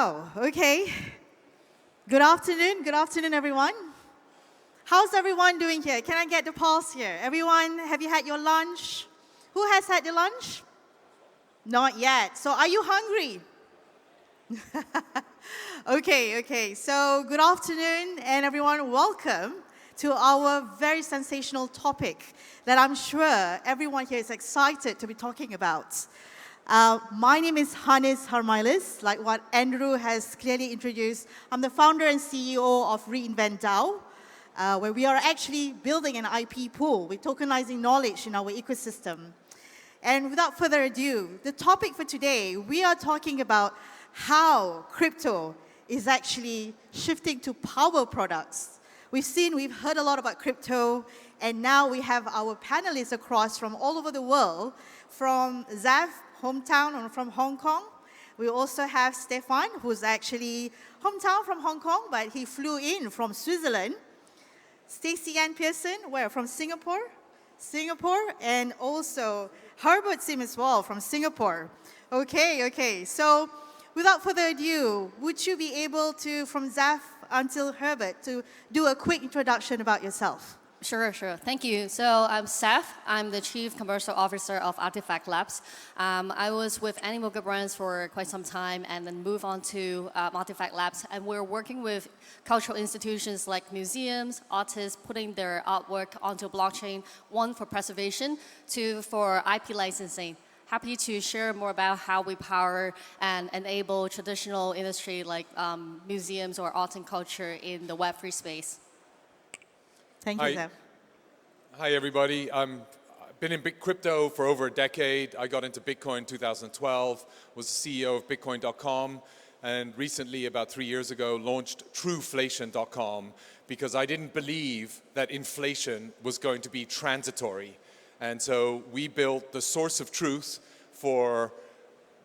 Wow, okay. Good afternoon, everyone. How's everyone doing here? Can I get the pulse here? Everyone, have you had your lunch? Who has had their lunch? Not yet. So are you hungry? Okay. So good afternoon, and everyone, welcome to our very sensational topic that I'm sure everyone here is excited to be talking about. My name is Hanis Harmiles, like what Andrew has clearly introduced. I'm the founder and CEO of Reinvent DAO, where we are actually building an IP pool with tokenizing knowledge in our ecosystem. And without further ado, the topic for today, we are talking about how crypto is actually shifting to power products. We've heard a lot about crypto, and now we have our panelists across from all over the world, from Zaf, hometown or from Hong Kong. We also have Stefan, who's actually hometown from Hong Kong, but he flew in from Switzerland. Stacey-Ann Pearson, where? From Singapore, and also Herbert Sim as well from Singapore. Okay. So without further ado, would you be able to, from Zaf until Herbert, to do a quick introduction about yourself? Sure. Thank you. So I'm Zaf. I'm the Chief Commercial Officer of Artifact Labs. I was with Animal Good Brands for quite some time and then moved on to Artifact Labs. And we're working with cultural institutions like museums, artists, putting their artwork onto blockchain, one for preservation, two for IP licensing. Happy to share more about how we power and enable traditional industry like museums or art and culture in the Web3 space. Thank you, Zaf. Hi, everybody. I've been in big crypto for over a decade. I got into Bitcoin in 2012, was the CEO of Bitcoin.com, and recently, about 3 years ago, launched Trueflation.com because I didn't believe that inflation was going to be transitory. And so we built the source of truth for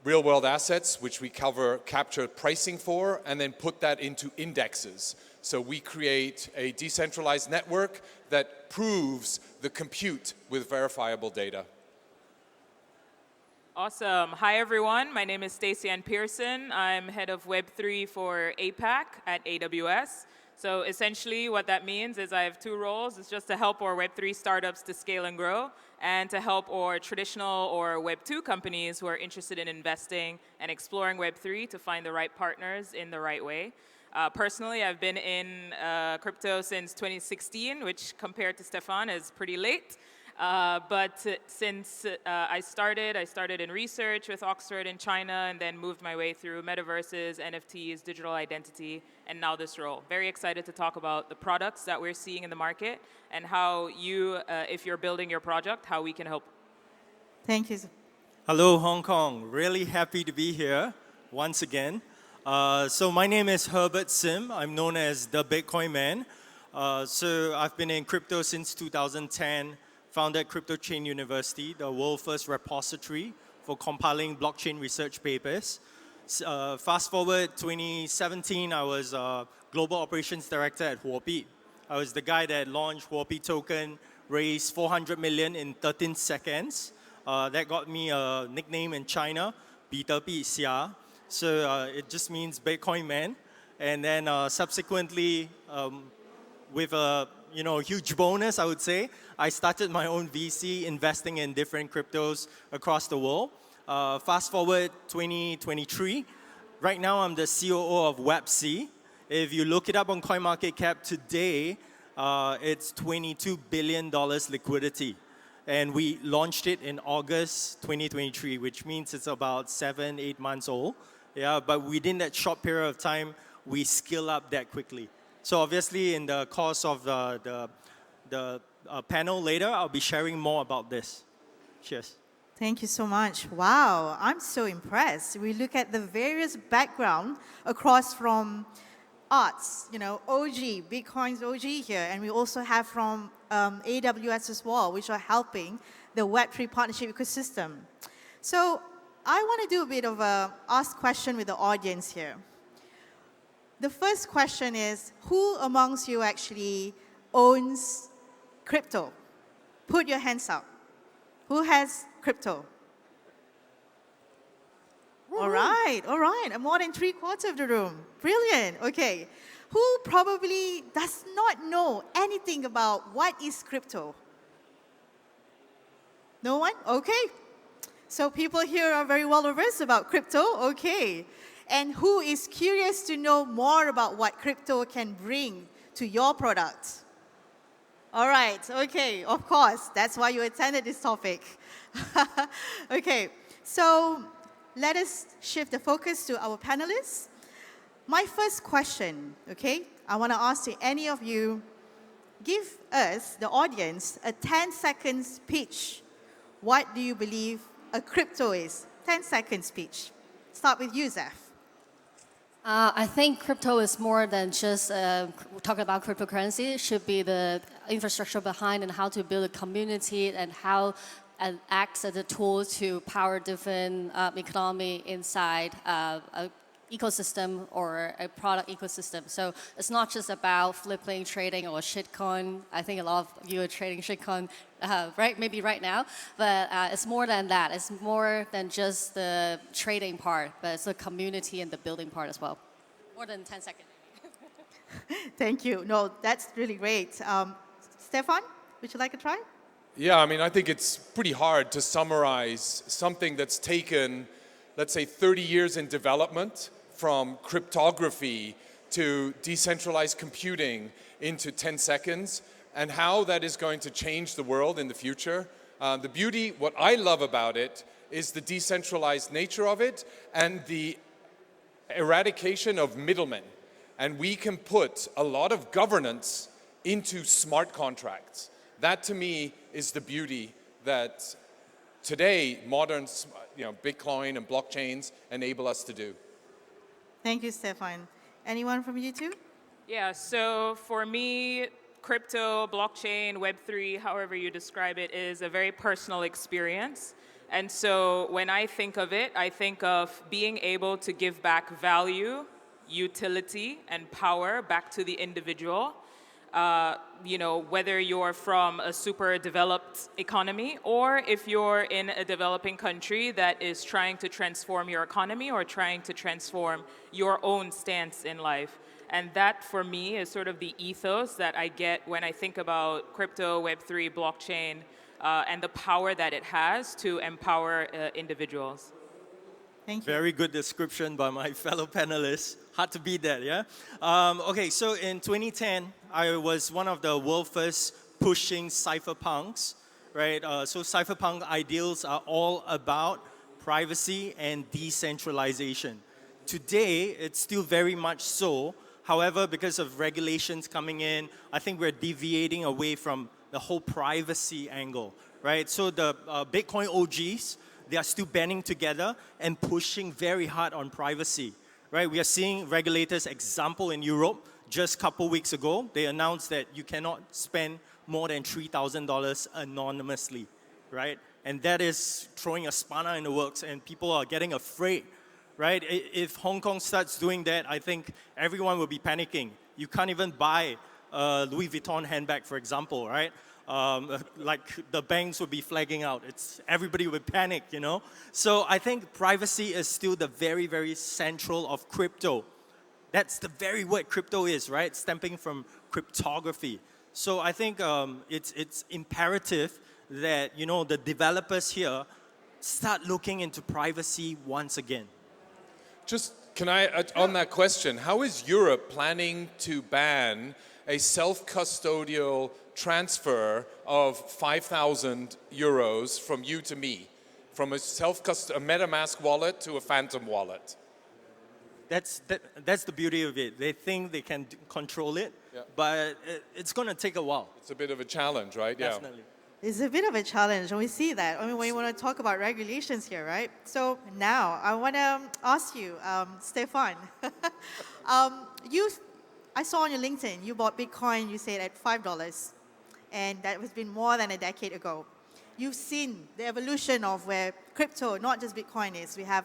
real-world assets, which we capture pricing for, and then put that into indexes. So we create a decentralized network that proves the compute with verifiable data. Awesome. Hi, everyone. My name is Stacey-Ann Pearson. I'm head of Web3 for APAC at AWS. So essentially what that means is I have two roles. It's just to help our Web3 startups to scale and grow, and to help our traditional or Web2 companies who are interested in investing and exploring Web3 to find the right partners in the right way. Personally, I've been in crypto since 2016, which compared to Stefan is pretty late. But since I started in research with Oxford in China, and then moved my way through metaverses, NFTs, digital identity, and now this role. Very excited to talk about the products that we're seeing in the market and how you, if you're building your project, how we can help. Thank you. Hello, Hong Kong. Really happy to be here once again. So my name is Herbert Sim. I'm known as the Bitcoin Man. So I've been in crypto since 2010. Founded Crypto Chain University, the world's first repository for compiling blockchain research papers. Fast forward 2017, I was Global Operations Director at Huobi. I was the guy that launched Huobi token, raised 400 million in 13 seconds. That got me a nickname in China, 比特币侠. So it just means Bitcoin Man. And then subsequently, with a huge bonus, I would say, I started my own VC investing in different cryptos across the world. Fast forward 2023, right now I'm the COO of WebC. If you look it up on CoinMarketCap today, it's $22 billion liquidity. And we launched it in August 2023, which means it's about 7-8 months old. Yeah, but within that short period of time, we scale up that quickly. So obviously, in the course of the panel later, I'll be sharing more about this. Cheers. Thank you so much. Wow, I'm so impressed. We look at the various background across from arts, OG, Bitcoin's OG here, and we also have from AWS as well, which are helping the Web3 partnership ecosystem. So I want to do a bit of a ask question with the audience here. The first question is, who amongst you actually owns crypto? Put your hands up. Who has crypto? All right, all right. More than 3/4 of the room. Brilliant. Okay. Who probably does not know anything about what is crypto? No one? Okay. So people here are very well versed about crypto. Okay. And who is curious to know more about what crypto can bring to your product? All right. Okay. Of course. That's why you attended this topic. Okay. So let us shift the focus to our panelists. My first question, okay, I want to ask to any of you, give us, the audience, a 10-second speech. What do you believe a crypto is? 10-second speech. Start with you, Zaf. I think crypto is more than just talking about cryptocurrency. It should be the infrastructure behind and how to build a community and how it acts as a tool to power different economy inside a ecosystem or a product ecosystem. So it's not just about flipping, trading, or shitcoin. I think a lot of you are trading shitcoin, right? Maybe right now, but it's more than that. It's more than just the trading part, but it's the community and the building part as well. More than 10 seconds. Thank you. No, that's really great. Stefan, would you like a try? Yeah, I mean, I think it's pretty hard to summarize something that's taken, let's say, 30 years in development, from cryptography to decentralized computing into 10 seconds, and how that is going to change the world in the future. The beauty, what I love about it, is the decentralized nature of it and the eradication of middlemen. And we can put a lot of governance into smart contracts. That, to me, is the beauty that today modern, Bitcoin and blockchains enable us to do. Thank you, Stefan. Anyone from you two? Yeah, so for me, crypto, blockchain, Web3, however you describe it, is a very personal experience. And so when I think of it, I think of being able to give back value, utility, and power back to the individual. Whether you're from a super developed economy or if you're in a developing country that is trying to transform your economy or trying to transform your own stance in life. And that, for me, is sort of the ethos that I get when I think about crypto, Web3, blockchain, and the power that it has to empower individuals. Thank you. Very good description by my fellow panelists. Hard to beat that, yeah? Okay, so in 2010, I was one of the world's first pushing cypherpunks, right? So cypherpunk ideals are all about privacy and decentralization. Today, it's still very much so. However, because of regulations coming in, I think we're deviating away from the whole privacy angle, right? So the Bitcoin OGs, they are still banding together and pushing very hard on privacy, right? We are seeing regulators, example in Europe, just a couple weeks ago, they announced that you cannot spend more than $3,000 anonymously, right? And that is throwing a spanner in the works and people are getting afraid, right? If Hong Kong starts doing that, I think everyone will be panicking. You can't even buy a Louis Vuitton handbag, for example, right? Like the banks would be flagging out. Everybody would panic, So I think privacy is still the very, very central of crypto. That's the very word crypto is, right? Stemming from cryptography. So I think it's imperative that, the developers here start looking into privacy once again. Just, can I, on that question, how is Europe planning to ban a self-custodial transfer of 5,000 euros from you to me, from a MetaMask wallet to a Phantom wallet? That's the beauty of it. They think they can control it, but it's going to take a while. It's a bit of a challenge, right? Definitely. It's a bit of a challenge, and we see that. I mean, when you want to talk about regulations here, right? So now, I want to ask you, Stefan. I saw on your LinkedIn, you bought Bitcoin, you said at $5, and that has been more than a decade ago. You've seen the evolution of where crypto, not just Bitcoin is. We have,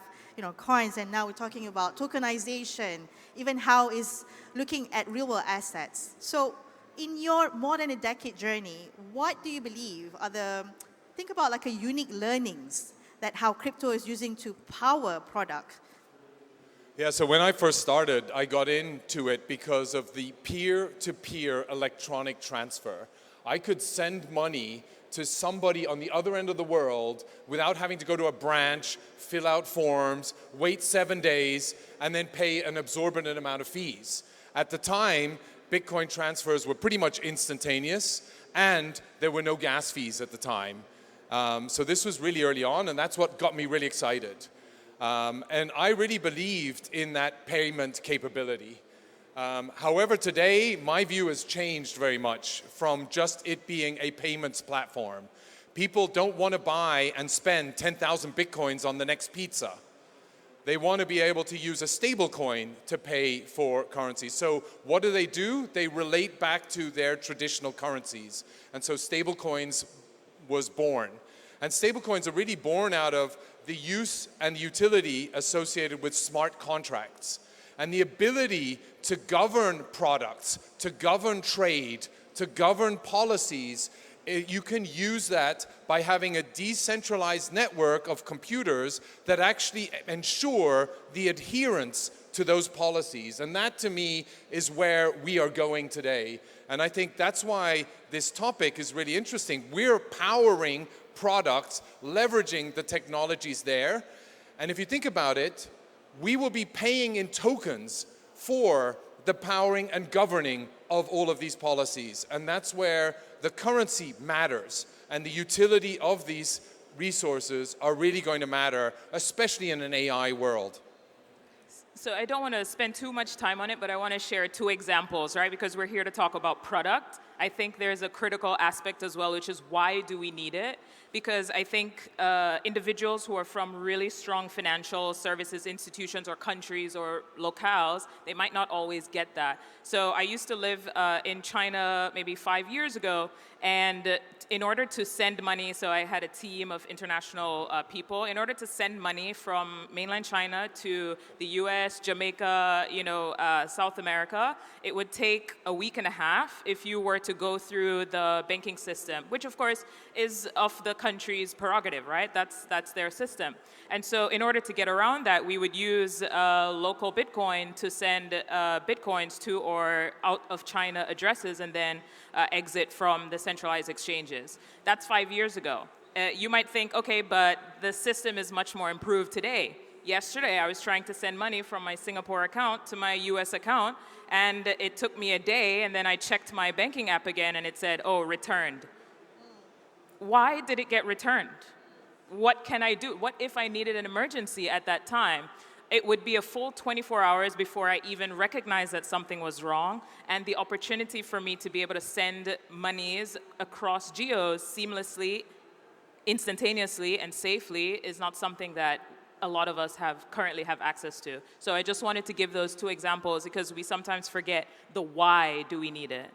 coins, and now we're talking about tokenization, even how it's looking at real-world assets. So in your more than a decade journey, what do you believe are think about like a unique learnings that how crypto is using to power product? Yeah, so when I first started, I got into it because of the peer-to-peer electronic transfer. I could send money to somebody on the other end of the world without having to go to a branch, fill out forms, wait 7 days, and then pay an exorbitant amount of fees. At the time, Bitcoin transfers were pretty much instantaneous, and there were no gas fees at the time. So this was really early on, and that's what got me really excited. And I really believed in that payment capability. However, today, my view has changed very much from just it being a payments platform. People don't want to buy and spend 10,000 Bitcoins on the next pizza. They want to be able to use a stable coin to pay for currency. So what do? They relate back to their traditional currencies. And so stable coins was born. And stable coins are really born out of the use and utility associated with smart contracts and the ability to govern products, to govern trade, to govern policies. You can use that by having a decentralized network of computers that actually ensure the adherence to those policies. And that, to me, is where we are going today. And I think that's why this topic is really interesting. We're powering products, leveraging the technologies there. And if you think about it, we will be paying in tokens for the powering and governing of all of these policies. And that's where the currency matters. And the utility of these resources are really going to matter, especially in an AI world. So I don't want to spend too much time on it, but I want to share two examples, right? Because we're here to talk about product. I think there's a critical aspect as well, which is why do we need it? Because I think individuals who are from really strong financial services institutions or countries or locales, they might not always get that. So I used to live in China maybe 5 years ago, and in order to send money, so I had a team of international people, in order to send money from mainland China to the US, Jamaica, South America, it would take a week and a half if you were to go through the banking system, which of course is of the country's prerogative, right? That's their system. And so in order to get around that, we would use local Bitcoin to send Bitcoins to or out of China addresses and then exit from the centralized exchanges. That's 5 years ago. You might think, okay, but the system is much more improved today. Yesterday, I was trying to send money from my Singapore account to my US account, and it took me a day, and then I checked my banking app again, and it said, oh, returned. Why did it get returned? What can I do? What if I needed an emergency at that time? It would be a full 24 hours before I even recognized that something was wrong, and the opportunity for me to be able to send monies across geos seamlessly, instantaneously, and safely is not something that a lot of us currently have access to. So I just wanted to give those two examples because we sometimes forget the why do we need it.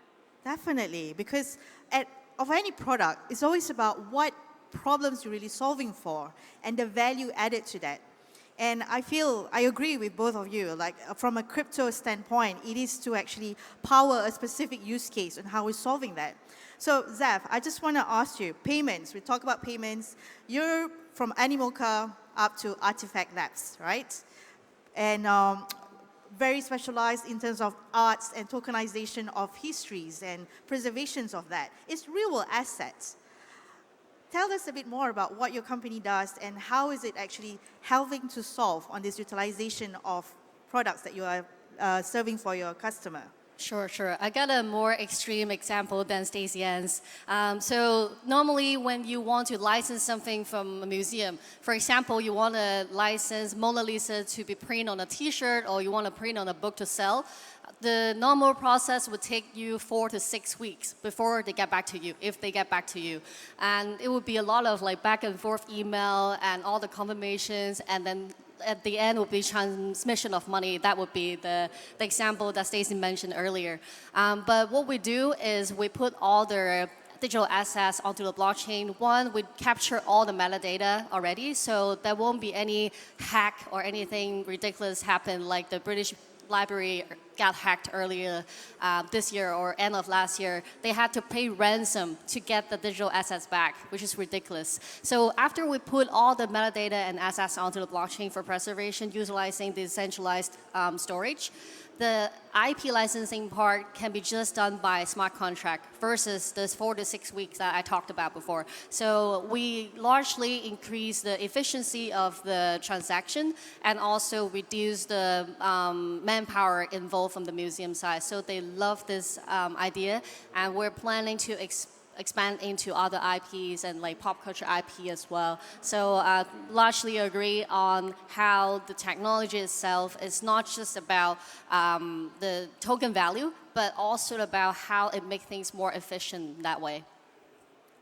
Definitely, because of any product, it's always about what problems you're really solving for and the value added to that. And I agree with both of you. Like from a crypto standpoint, it is to actually power a specific use case and how we're solving that. So Zaf, I just want to ask you, payments, we talk about payments. You're from Animoca up to Artifact Labs, right? And very specialized in terms of arts and tokenization of histories and preservations of that. It's real assets. Tell us a bit more about what your company does and how is it actually helping to solve on this utilization of products that you are serving for your customer. Sure. I got a more extreme example than Stacey-Ann's. So normally when you want to license something from a museum, for example, you want to license Mona Lisa to be printed on a t-shirt or you want to print on a book to sell, the normal process would take you 4 to 6 weeks before they get back to you, if they get back to you. And it would be a lot of like back and forth email and all the confirmations, and then at the end would be transmission of money. That would be the example that Stacey mentioned earlier. But what we do is we put all the digital assets onto the blockchain. One, we capture all the metadata already, so there won't be any hack or anything ridiculous happen like the British Library got hacked earlier this year or end of last year, they had to pay ransom to get the digital assets back, which is ridiculous. So after we put all the metadata and assets onto the blockchain for preservation, utilizing decentralized storage, the IP licensing part can be just done by smart contract versus the 4 to 6 weeks that I talked about before. So we largely increase the efficiency of the transaction and also reduce the manpower involved from the museum side. So they love this idea, and we're planning to expand into other IPs and like pop culture IP as well. So largely agree on how the technology itself is not just about the token value, but also about how it makes things more efficient that way.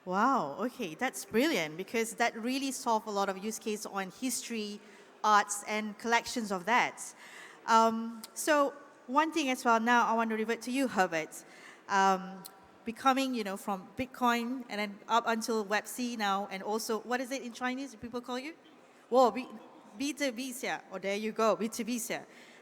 Wow, okay, that's brilliant because that really solves a lot of use cases on history, arts, and collections of that. So one thing as well, now I want to revert to you, Herbert. Becoming, from Bitcoin and then up until Web C now, and also, what is it in Chinese people call you? Whoa, B2B, oh, there you go, B2B.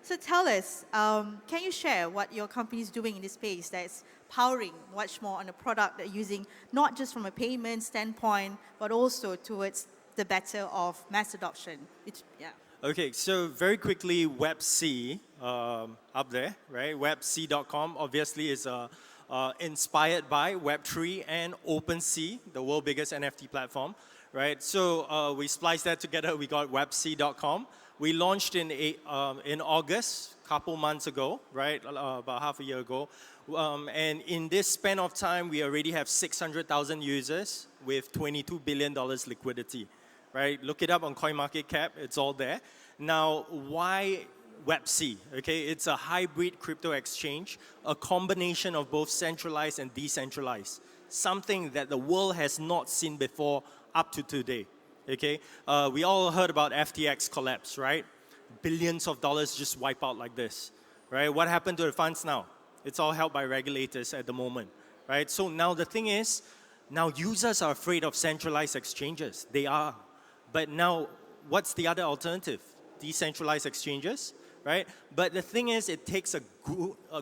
So tell us, can you share what your company is doing in this space that's powering much more on a product that you're using, not just from a payment standpoint, but also towards the better of mass adoption? Okay, so very quickly, Web C up there, right? Webc.com obviously is inspired by Web3 and OpenSea, the world's biggest NFT platform, right? So we spliced that together. We got Webc.com. We launched in August, couple months ago, right? About half a year ago. And in this span of time, we already have 600,000 users with $22 billion liquidity, right? Look it up on CoinMarketCap. It's all there. Now, why Web-C? Okay, it's a hybrid crypto exchange, a combination of both centralized and decentralized, something that the world has not seen before up to today. Okay, we all heard about FTX collapse, right? Billions of dollars just wipe out like this, right? What happened to the funds now? It's all held by regulators at the moment, right? So now the thing is, now users are afraid of centralized exchanges. They are. But now, what's the other alternative? Decentralized exchanges, right? But the thing is, it takes a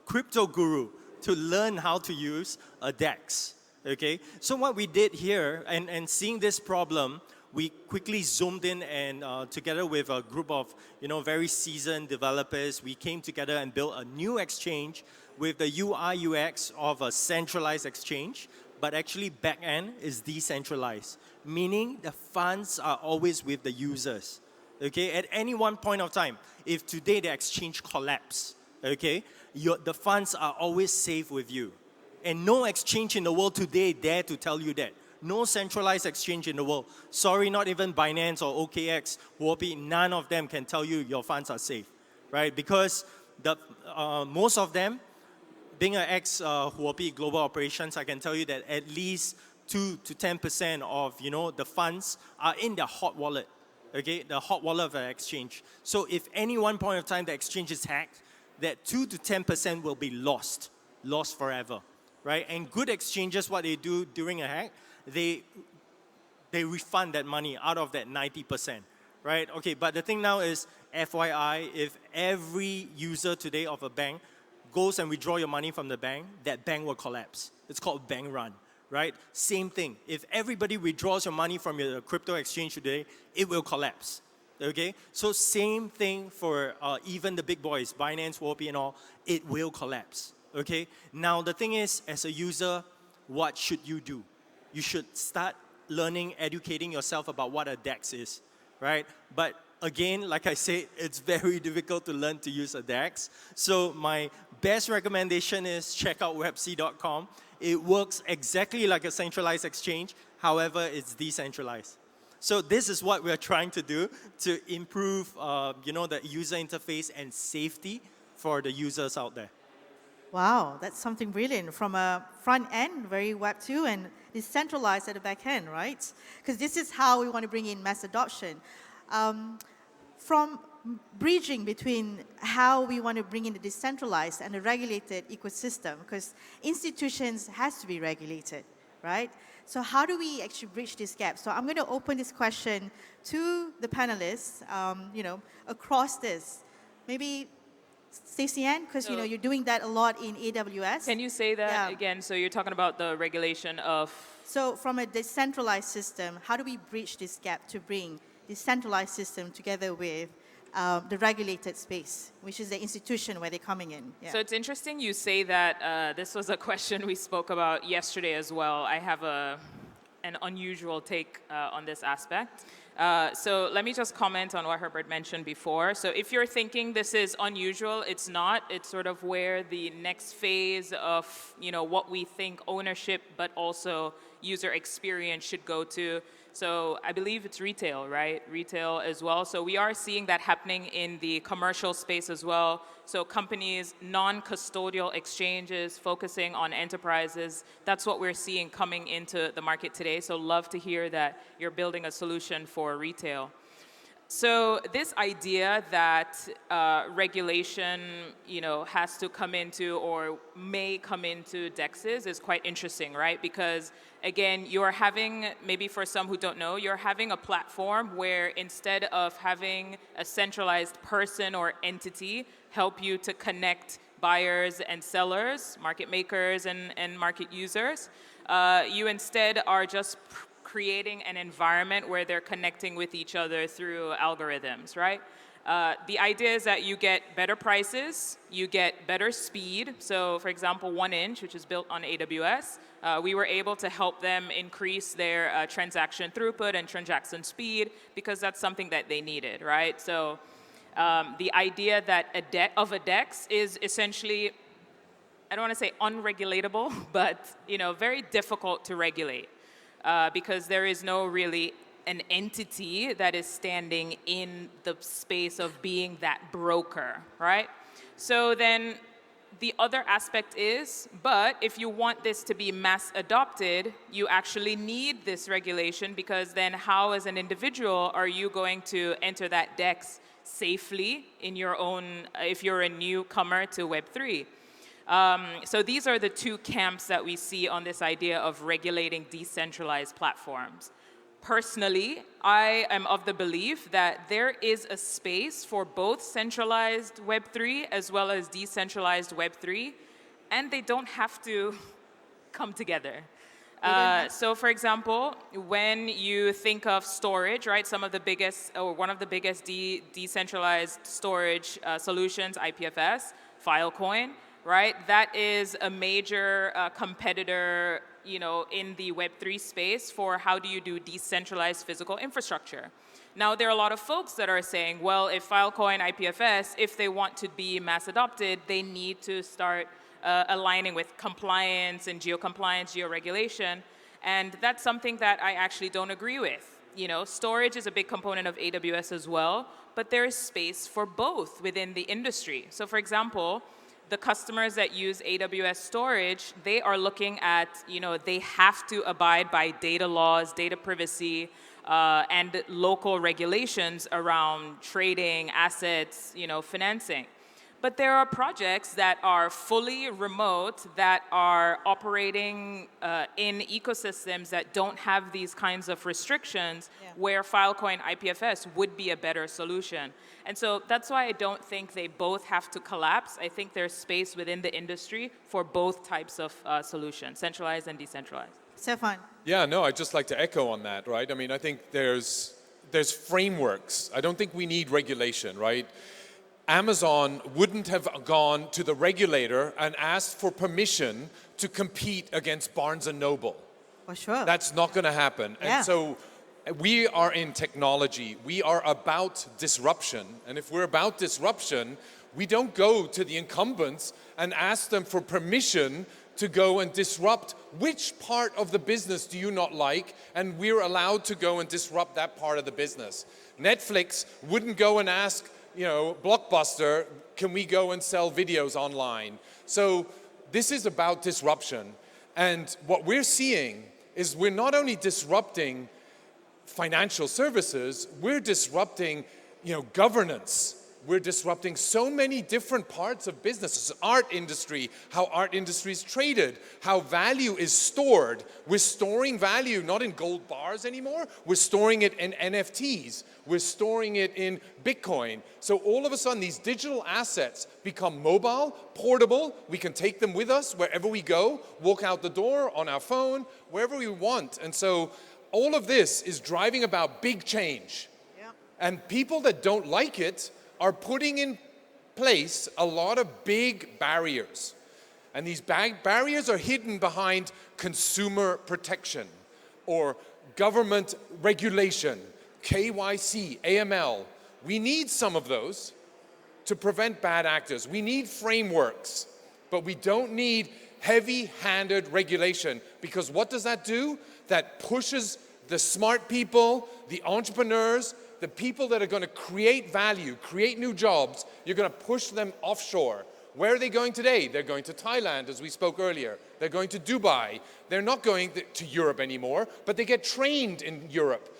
crypto guru to learn how to use a DEX, okay? So what we did here, and seeing this problem, we quickly zoomed in and together with a group of very seasoned developers, we came together and built a new exchange with the UI UX of a centralized exchange, but actually back end is decentralized, meaning the funds are always with the users. Okay, at any one point of time, if today the exchange collapse, okay, the funds are always safe with you. And no exchange in the world today dare to tell you that. No centralized exchange in the world. Sorry, not even Binance or OKX, Huobi, none of them can tell you your funds are safe, right? Because most of them, being an ex-Huobi global operations, I can tell you that at least 2 to 10% of the funds are in their hot wallet. Okay, the hot wallet of an exchange. So if any one point of time the exchange is hacked, that 2 to 10% will be lost forever, right? And good exchanges, what they do during a hack, they refund that money out of that 90%, right? Okay, but the thing now is, FYI, if every user today of a bank goes and withdraw your money from the bank, that bank will collapse. It's called bank run. Right? Same thing. If everybody withdraws your money from your crypto exchange today, it will collapse. Okay? So same thing for even the big boys, Binance, Huobi and all, it will collapse. Okay? Now the thing is, as a user, what should you do? You should start learning, educating yourself about what a DEX is. Right? But again, like I said, it's very difficult to learn to use a DEX. So my best recommendation is check out Webc.com. It works exactly like a centralized exchange, however, it's decentralized. So this is what we're trying to do to improve, the user interface and safety for the users out there. Wow, that's something brilliant. From a front end, very Web 2, and decentralized at the back end, right? Because this is how we want to bring in mass adoption. From bridging between how we want to bring in the decentralized and the regulated ecosystem, because institutions has to be regulated, right? So how do we actually bridge this gap? So I'm going to open this question to the panelists, across this. Maybe Stacey-Ann, because So- you're doing that a lot in AWS. Can you say that Yeah. again? So you're talking about the regulation of. So from a decentralized system, how do we bridge this gap to bring decentralized system together with the regulated space, which is the institution where they're coming in? Yeah. So it's interesting you say that. This was a question we spoke about yesterday as well. I have an unusual take on this aspect. So let me just comment on what Herbert mentioned before. So if you're thinking this is unusual, it's not. It's sort of where the next phase of what we think ownership, but also user experience should go to. So I believe it's retail, right? Retail as well. So we are seeing that happening in the commercial space as well. So companies, non-custodial exchanges, focusing on enterprises. That's what we're seeing coming into the market today. So love to hear that you're building a solution for retail. So this idea that regulation, has to come into or may come into DEXs is quite interesting, right? Because again, you're having, maybe for some who don't know, you're having a platform where instead of having a centralized person or entity help you to connect buyers and sellers, market makers and market users, you instead are just creating an environment where they're connecting with each other through algorithms, right? The idea is that you get better prices, you get better speed. So for example, 1inch, which is built on AWS, we were able to help them increase their transaction throughput and transaction speed because that's something that they needed, right? So the idea that of a DEX is essentially, I don't want to say unregulatable, but very difficult to regulate. Because there is no really an entity that is standing in the space of being that broker, right? So then the other aspect is, but if you want this to be mass adopted, you actually need this regulation because then how as an individual are you going to enter that DEX safely in your own, if you're a newcomer to Web3? So these are the two camps that we see on this idea of regulating decentralized platforms. Personally, I am of the belief that there is a space for both centralized Web3 as well as decentralized Web3, and they don't have to come together. So for example, when you think of storage, right, some of the biggest, or one of the biggest decentralized storage solutions, IPFS, Filecoin, right? That is a major competitor, in the Web3 space for how do you do decentralized physical infrastructure. Now, there are a lot of folks that are saying, well, if Filecoin, IPFS, if they want to be mass adopted, they need to start aligning with compliance and geo-compliance, geo-regulation. And that's something that I actually don't agree with. Storage is a big component of AWS as well, but there is space for both within the industry. So for example, the customers that use AWS storage, they are looking at, they have to abide by data laws, data privacy, and local regulations around trading, assets, financing. But there are projects that are fully remote, that are operating in ecosystems that don't have these kinds of restrictions, where Filecoin IPFS would be a better solution. And so that's why I don't think they both have to collapse. I think there's space within the industry for both types of solutions, centralized and decentralized. Stefan. Yeah, no, I'd just like to echo on that, right? I mean, I think there's frameworks. I don't think we need regulation, right? Amazon wouldn't have gone to the regulator and asked for permission to compete against Barnes & Noble. For sure. That's not going to happen. Yeah. And so we are in technology. We are about disruption. And if we're about disruption, we don't go to the incumbents and ask them for permission to go and disrupt. Which part of the business do you not like? And we're allowed to go and disrupt that part of the business. Netflix wouldn't go and ask, Blockbuster, can we go and sell videos online? So this is about disruption. And what we're seeing is we're not only disrupting financial services, we're disrupting, governance. We're disrupting so many different parts of business. Art industry, how art industry is traded, how value is stored. We're storing value not in gold bars anymore. We're storing it in NFTs. We're storing it in Bitcoin. So all of a sudden, these digital assets become mobile, portable. We can take them with us wherever we go, walk out the door on our phone, wherever we want. And so all of this is driving about big change. Yep. And people that don't like it are putting in place a lot of big barriers. And these barriers are hidden behind consumer protection or government regulation, KYC, AML. We need some of those to prevent bad actors. We need frameworks, but we don't need heavy-handed regulation, because what does that do? That pushes the smart people, the entrepreneurs, the people that are going to create value, create new jobs, you're going to push them offshore. Where are they going today? They're going to Thailand, as we spoke earlier. They're going to Dubai. They're not going to Europe anymore, but they get trained in Europe.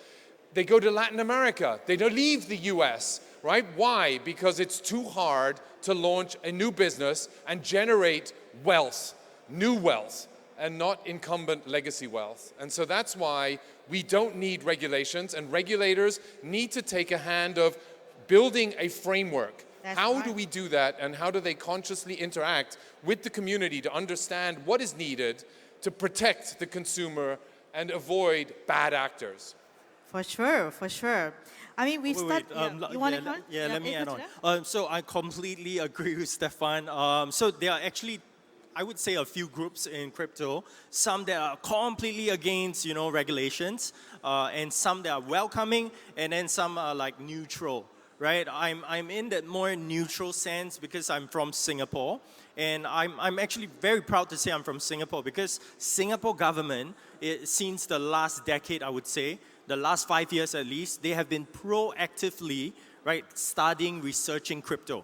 They go to Latin America. They don't leave the US, right? Why? Because it's too hard to launch a new business and generate wealth, new wealth, and not incumbent legacy wealth. And so that's why we don't need regulations, and regulators need to take a hand of building a framework. How do we do that, and how do they consciously interact with the community to understand what is needed to protect the consumer and avoid bad actors? For sure, for sure. I mean, we've started. You want to come? Let me add on. So I completely agree with Stefan. So there are actually, I would say, a few groups in crypto. Some that are completely against, regulations, and some that are welcoming, and then some are like neutral, right? I'm in that more neutral sense because I'm from Singapore, and I'm actually very proud to say I'm from Singapore, because Singapore government, since the last decade, I would say, the last 5 years at least, they have been proactively, right, studying, researching crypto.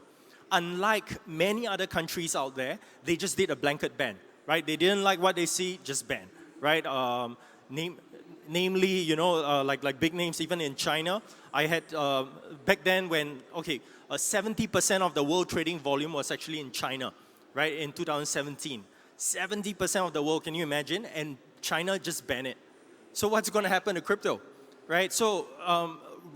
Unlike many other countries out there, they just did a blanket ban, right? They didn't like what they see, just ban, right? Namely, like big names, even in China. I had, back then when, 70% of the world trading volume was actually in China, right, in 2017. 70% of the world, can you imagine? And China just banned it. So what's going to happen to crypto, right? So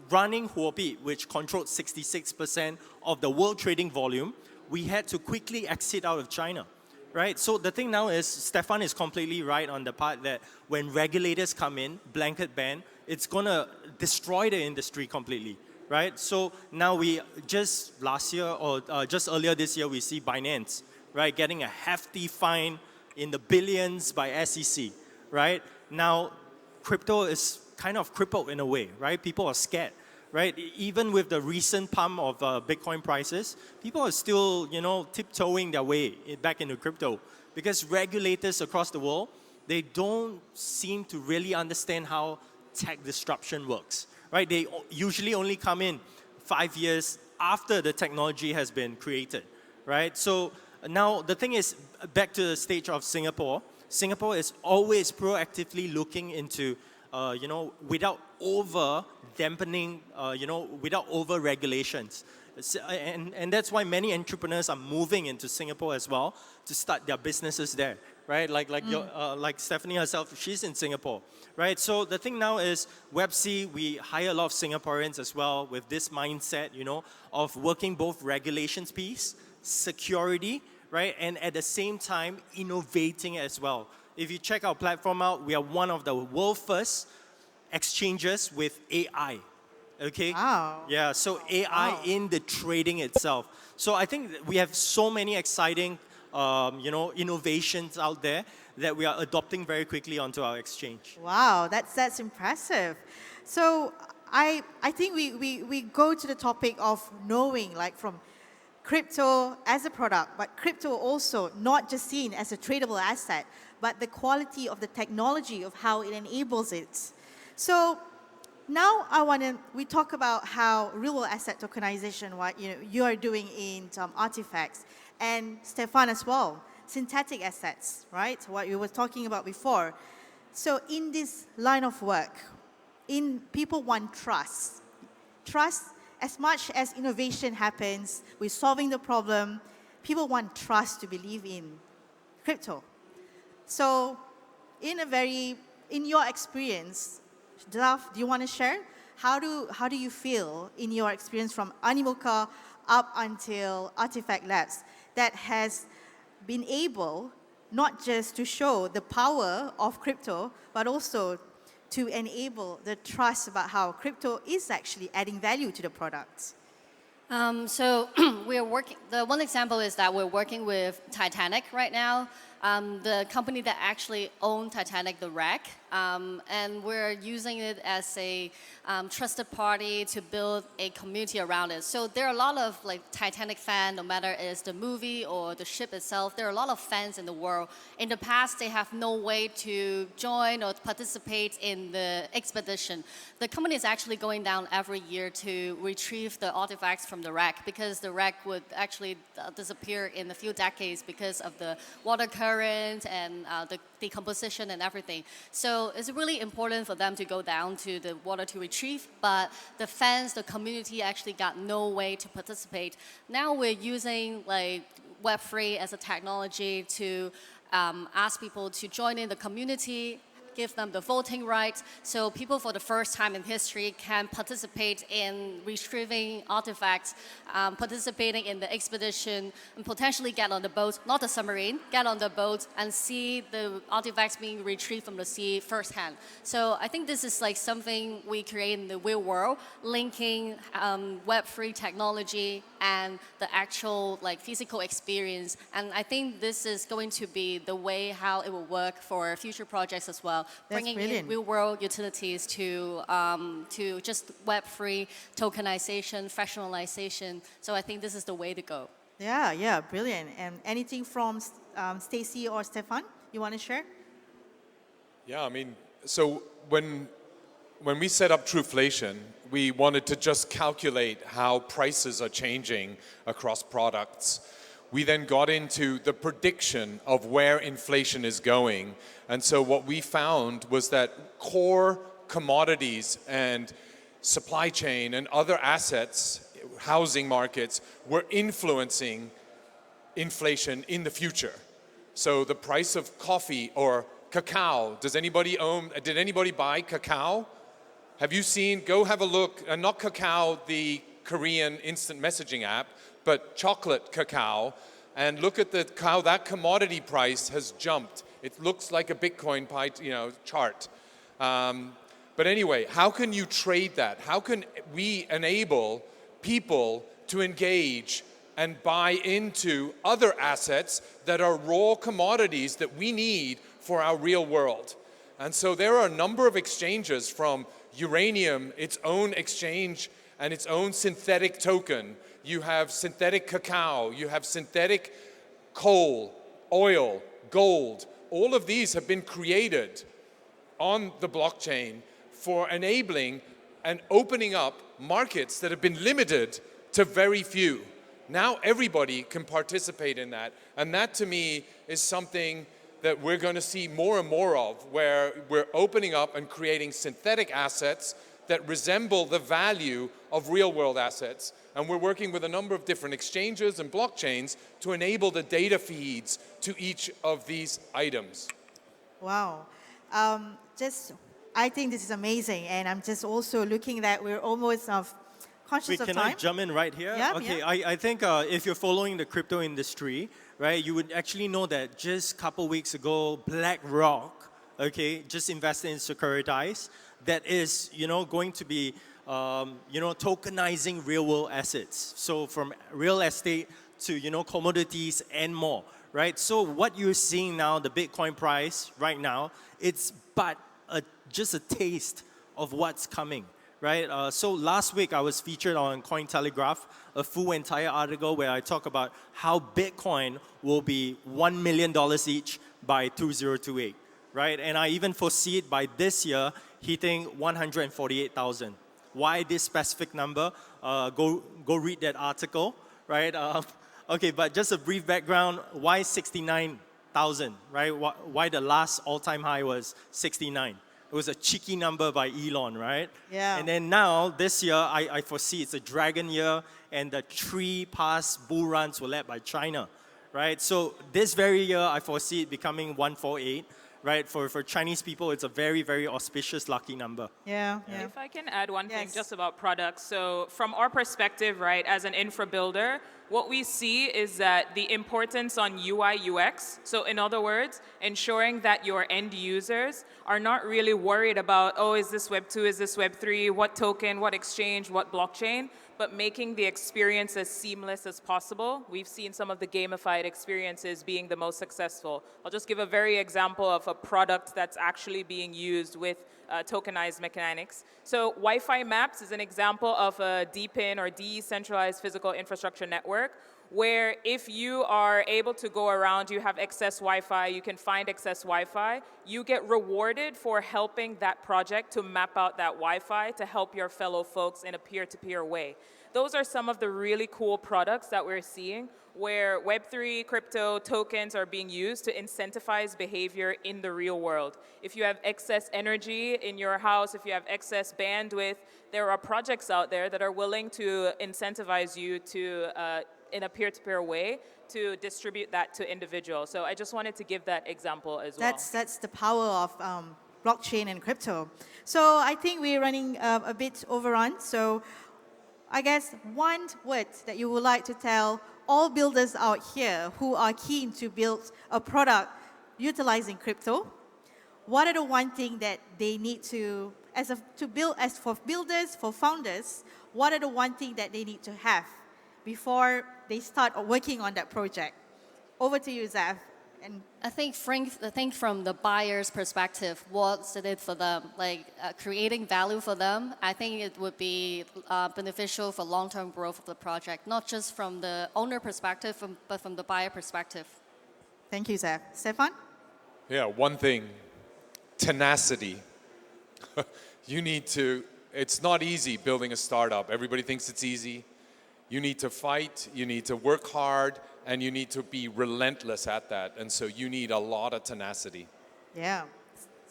running Huobi, which controlled 66% of the world trading volume, we had to quickly exit out of China, right? So the thing now is, Stefan is completely right on the part that when regulators come in, blanket ban, it's going to destroy the industry completely, right? So now we just last year or just earlier this year, we see Binance, right, getting a hefty fine in the billions by SEC, right? Now, crypto is kind of crippled in a way, right? People are scared, right? Even with the recent pump of Bitcoin prices, people are still, tiptoeing their way back into crypto, because regulators across the world, they don't seem to really understand how tech disruption works, right? They usually only come in 5 years after the technology has been created, right? So now the thing is, back to the stage of Singapore. Singapore is always proactively looking into, without over dampening, without over regulations. And that's why many entrepreneurs are moving into Singapore as well to start their businesses there, right? Like Stephanie herself, she's in Singapore, right? So the thing now is, Web3, we hire a lot of Singaporeans as well with this mindset, of working both regulations piece, security, right? And at the same time, innovating as well. If you check our platform out, we are one of the world first exchanges with AI, okay? Wow. Yeah, so AI in the trading itself. So I think we have so many exciting, innovations out there that we are adopting very quickly onto our exchange. Wow, that's impressive. So I think we go to the topic of knowing, like, from crypto as a product, but crypto also not just seen as a tradable asset, but the quality of the technology of how it enables it. So now we talk about how real asset tokenization, what you are doing in artifacts, and Stefan as well, synthetic assets, right? What you were talking about before. So in this line of work, people want trust as much as innovation happens with solving the problem, people want trust to believe in crypto. So in your experience, Zaf, do you want to share? How do you feel in your experience from Animoca up until Artifact Labs that has been able not just to show the power of crypto, but also to enable the trust about how crypto is actually adding value to the products? So we are working, the one example is that we're working with Titanic right now, the company that actually owned Titanic, the wreck, and we're using it as a trusted party to build a community around it. So there are a lot of like Titanic fans, no matter it's the movie or the ship itself, there are a lot of fans in the world. In the past, they have no way to join or participate in the expedition. The company is actually going down every year to retrieve the artifacts from the wreck because the wreck would actually disappear in a few decades because of the water current and the decomposition and everything. So it's really important for them to go down to the water to retrieve, but the fans, the community actually got no way to participate. Now we're using like Web3 as a technology to ask people to join in the community, give them the voting rights, so people for the first time in history can participate in retrieving artifacts, participating in the expedition, and potentially get on the boat, not the submarine, get on the boat and see the artifacts being retrieved from the sea firsthand. So I think this is like something we create in the real world, linking Web3 technology and the actual like physical experience. And I think this is going to be the way how it will work for future projects as well. Bringing in real-world utilities to just Web3 tokenization, fractionalization. So I think this is the way to go. Yeah, brilliant. And anything from Stacey or Stefan you want to share? Yeah, I mean, so when we set up Trueflation, we wanted to just calculate how prices are changing across products. We then got into the prediction of where inflation is going. And so what we found was that core commodities and supply chain and other assets, housing markets, were influencing inflation in the future. So the price of coffee or cacao, did anybody buy cacao? Have you seen, go have a look, not Kakao, the Korean instant messaging app, but chocolate cacao, and look at how that commodity price has jumped. It looks like a Bitcoin pie, chart. But anyway, how can you trade that? How can we enable people to engage and buy into other assets that are raw commodities that we need for our real world? And so there are a number of exchanges, from uranium, its own exchange and its own synthetic token. You have synthetic cacao, you have synthetic coal, oil, gold. All of these have been created on the blockchain for enabling and opening up markets that have been limited to very few. Now everybody can participate in that. And that to me is something that we're going to see more and more of, where we're opening up and creating synthetic assets that resemble the value of real-world assets. And we're working with a number of different exchanges and blockchains to enable the data feeds to each of these items. Wow. I think this is amazing. And I'm just also looking that we're almost conscious of time. Can I jump in right here? Yeah, okay, yeah. I think if you're following the crypto industry, right, you would actually know that just a couple weeks ago, BlackRock, okay, just invested in Securitize, that is, going to be, tokenizing real-world assets. So from real estate to, commodities and more, right? So what you're seeing now, the Bitcoin price right now, it's but just a taste of what's coming. Right? So last week I was featured on Cointelegraph, a full entire article where I talk about how Bitcoin will be $1 million each by 2028, right? And I even foresee it by this year hitting 148,000. Why this specific number? Go read that article, right? Okay, but just a brief background. Why 69,000, right? Why the last all-time high was 69? it was a cheeky number by Elon, right? Yeah. And then now, this year, I foresee it's a dragon year, and the 3 past bull runs were led by China, right? So this very year, I foresee it becoming 148, right? For Chinese people, it's a very, very auspicious lucky number. Yeah, yeah. If I can add one thing Yes. just about products. So from our perspective, right, as an infra builder, what we see is that the importance on UI UX. So in other words, ensuring that your end users are not really worried about, oh, is this Web 2, is this Web 3, what token, what exchange, what blockchain, but making the experience as seamless as possible. We've seen some of the gamified experiences being the most successful. I'll just give a very example of a product that's actually being used with tokenized mechanics. So Wi-Fi maps is an example of a DPIN or decentralized physical infrastructure network, where if you are able to go around, you have excess Wi-Fi, you can find excess Wi-Fi, you get rewarded for helping that project to map out that Wi-Fi to help your fellow folks in a peer-to-peer way. Those are some of the really cool products that we're seeing where Web3 crypto tokens are being used to incentivize behavior in the real world. If you have excess energy in your house, if you have excess bandwidth, there are projects out there that are willing to incentivize you to in a peer-to-peer way to distribute that to individuals. So I just wanted to give that example as well. That's the power of blockchain and crypto. So I think we're running a bit overrun. So I guess one word that you would like to tell all builders out here who are keen to build a product utilizing crypto, what are the one thing that they need to build, as for builders, for founders, what are the one thing that they need to have before they start working on that project? Over to you, Zaf. And I think from the buyer's perspective, what's in it for them? Like creating value for them, I think it would be beneficial for long-term growth of the project, not just from the owner perspective, but from the buyer perspective. thank you, Zaf. Stefan? Yeah, one thing, tenacity. You need to, it's not easy building a startup. Everybody thinks it's easy. You need to fight, you need to work hard, and you need to be relentless at that. And so you need a lot of tenacity. Yeah.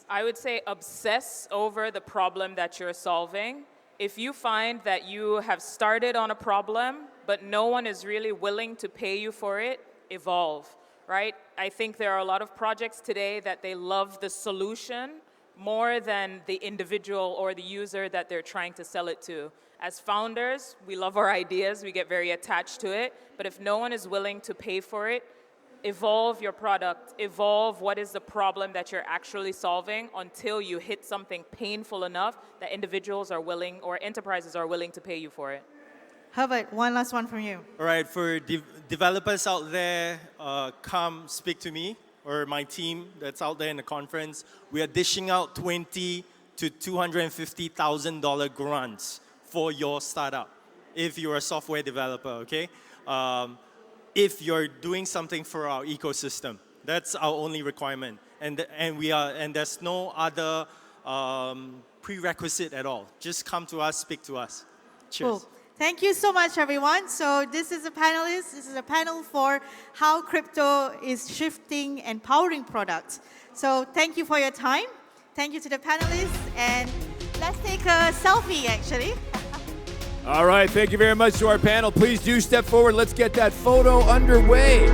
I would say obsess over the problem that you're solving. If you find that you have started on a problem, but no one is really willing to pay you for it, evolve, right? I think there are a lot of projects today that they love the solution more than the individual or the user that they're trying to sell it to. As founders, we love our ideas, we get very attached to it, but if no one is willing to pay for it, evolve your product, evolve what is the problem that you're actually solving until you hit something painful enough that individuals are willing or enterprises are willing to pay you for it. Herbert, one last one from you. All right, for developers out there, come speak to me or my team that's out there in the conference. We are dishing out $20,000 to $250,000 grants for your startup if you're a software developer, okay? If you're doing something for our ecosystem. That's our only requirement. And there's no other prerequisite at all. Just come to us, speak to us. Cheers. Cool. Thank you so much, everyone. So this is a panelist. This is a panel for how crypto is shifting and powering products. So thank you for your time. Thank you to the panelists. And let's take a selfie, actually. All right, thank you very much to our panel. Please do step forward. Let's get that photo underway.